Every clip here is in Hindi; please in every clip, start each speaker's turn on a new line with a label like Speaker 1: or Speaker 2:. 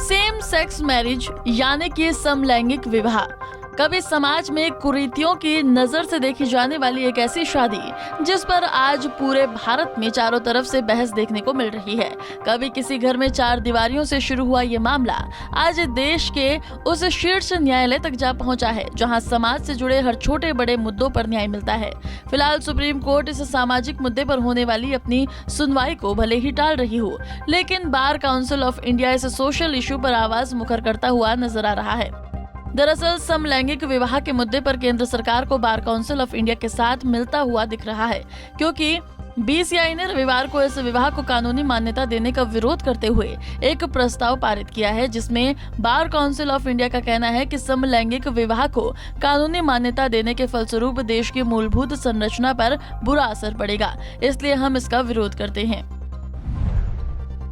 Speaker 1: सेम सेक्स मैरिज यानी कि समलैंगिक विवाह कभी समाज में कुरीतियों की नजर से देखी जाने वाली एक ऐसी शादी जिस पर आज पूरे भारत में चारों तरफ से बहस देखने को मिल रही है। कभी किसी घर में चार दीवारियों से शुरू हुआ ये मामला आज देश के उस शीर्ष न्यायालय तक जा पहुंचा है जहां समाज से जुड़े हर छोटे बड़े मुद्दों पर न्याय मिलता है। फिलहाल सुप्रीम कोर्ट इस सामाजिक मुद्दे पर होने वाली अपनी सुनवाई को भले ही टाल रही हो, लेकिन बार काउंसिल ऑफ इंडिया इस सोशल इशू पर आवाज मुखर करता हुआ नजर आ रहा है। दरअसल समलैंगिक विवाह के मुद्दे पर केंद्र सरकार को बार काउंसिल ऑफ इंडिया के साथ मिलता हुआ दिख रहा है, क्योंकि बीसीआई ने रविवार को इस विवाह को कानूनी मान्यता देने का विरोध करते हुए एक प्रस्ताव पारित किया है, जिसमें बार काउंसिल ऑफ इंडिया का कहना है कि समलैंगिक विवाह को कानूनी मान्यता देने के फलस्वरूप देश की मूलभूत संरचना पर बुरा असर पड़ेगा, इसलिए हम इसका विरोध करते हैं।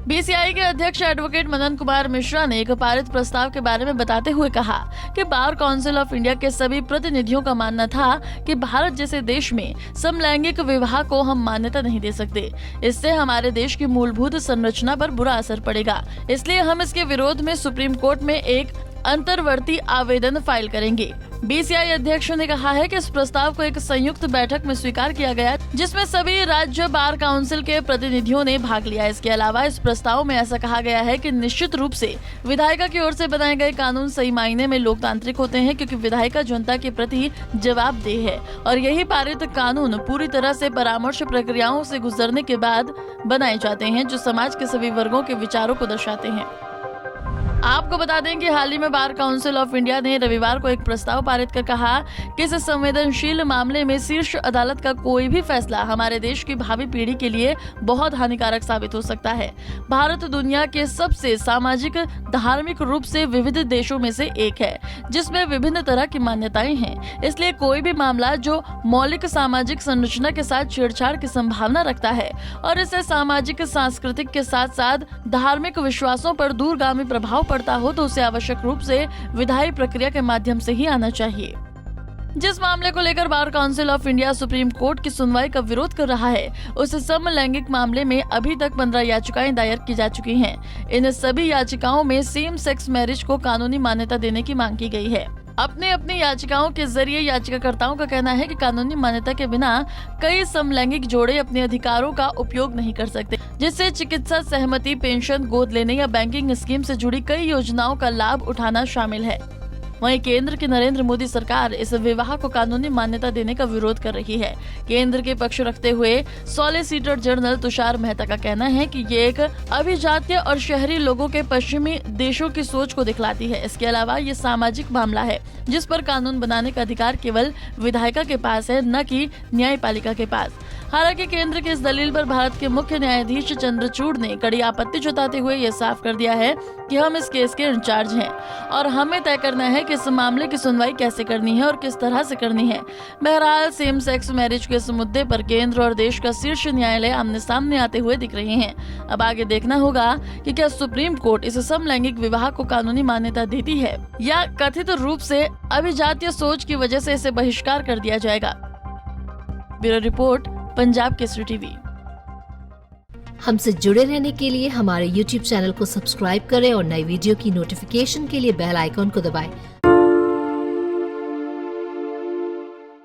Speaker 1: बीसीआई के अध्यक्ष एडवोकेट मदन कुमार मिश्रा ने एक पारित प्रस्ताव के बारे में बताते हुए कहा कि बार काउंसिल ऑफ इंडिया के सभी प्रतिनिधियों का मानना था कि भारत जैसे देश में समलैंगिक विवाह को हम मान्यता नहीं दे सकते। इससे हमारे देश की मूलभूत संरचना पर बुरा असर पड़ेगा, इसलिए हम इसके विरोध में सुप्रीम कोर्ट में एक अंतर्वर्ती आवेदन फाइल करेंगे। बीसीआई अध्यक्ष ने कहा है कि इस प्रस्ताव को एक संयुक्त बैठक में स्वीकार किया गया, जिसमें सभी राज्य बार काउंसिल के प्रतिनिधियों ने भाग लिया। इसके अलावा इस प्रस्ताव में ऐसा कहा गया है कि निश्चित रूप से विधायिका की ओर से बनाए गए कानून सही मायने में लोकतांत्रिक होते हैं, क्योंकि विधायिका जनता के प्रति जवाबदेह है और यही पारित कानून पूरी तरह से परामर्श प्रक्रियाओं से गुजरने के बाद बनाए जाते हैं, जो समाज के सभी वर्गों के विचारों को दर्शाते हैं। आपको बता दें कि हाल ही में बार काउंसिल ऑफ इंडिया ने रविवार को एक प्रस्ताव पारित कर कहा कि इस संवेदनशील मामले में शीर्ष अदालत का कोई भी फैसला हमारे देश की भावी पीढ़ी के लिए बहुत हानिकारक साबित हो सकता है। भारत दुनिया के सबसे सामाजिक धार्मिक रूप से विविध देशों में से एक है, जिसमें विभिन्न तरह की मान्यताएं हैं। इसलिए कोई भी मामला जो मौलिक सामाजिक संरचना के साथ छेड़छाड़ की संभावना रखता है और इससे सामाजिक सांस्कृतिक के साथ साथ धार्मिक विश्वासों पर दूरगामी प्रभाव पड़ता हो, तो उसे आवश्यक रूप से विधायी प्रक्रिया के माध्यम से ही आना चाहिए। जिस मामले को लेकर bar council of India supreme court की सुनवाई का विरोध कर रहा है, उस समलैंगिक मामले में अभी तक 15 याचिकाएं दायर की जा चुकी हैं। इन सभी याचिकाओं में सेम सेक्स मैरिज को कानूनी मान्यता देने की मांग की गई है। अपनी याचिकाओं के जरिए याचिकाकर्ताओं का कहना है कि कानूनी मान्यता के बिना कई समलैंगिक जोड़े अपने अधिकारों का उपयोग नहीं कर सकते, जिससे चिकित्सा सहमति, पेंशन, गोद लेने या बैंकिंग स्कीम से जुड़ी कई योजनाओं का लाभ उठाना शामिल है। वहीं केंद्र की नरेंद्र मोदी सरकार इस विवाह को कानूनी मान्यता देने का विरोध कर रही है। केंद्र के पक्ष रखते हुए सॉलिसिटर जनरल तुषार मेहता का कहना है कि ये एक अभिजातीय और शहरी लोगों के पश्चिमी देशों की सोच को दिखलाती है। इसके अलावा ये सामाजिक मामला है जिस पर कानून बनाने का अधिकार केवल विधायिका के पास है, न कि न्यायपालिका के पास। हालांकि केंद्र की इस दलील पर भारत के मुख्य न्यायाधीश चंद्रचूड़ ने कड़ी आपत्ति जताते हुए ये साफ कर दिया है कि हम इस केस के इंचार्ज हैं और हमें तय करना है कि इस मामले की सुनवाई कैसे करनी है और किस तरह से करनी है। बहरहाल सेम सेक्स मैरिज के इस मुद्दे पर केंद्र और देश का शीर्ष न्यायालय आमने सामने आते हुए दिख रहे हैं। अब आगे देखना होगा कि क्या सुप्रीम कोर्ट इस समलैंगिक विवाह को कानूनी मान्यता देती है या कथित रूप से अभिजातीय सोच की वजह से इसे बहिष्कार कर दिया जाएगा। Bureau report, Punjab Kesari TV.
Speaker 2: हमसे जुड़े रहने के लिए हमारे YouTube चैनल को सब्सक्राइब करें और नई वीडियो की नोटिफिकेशन के लिए बेल आइकॉन को दबाएं।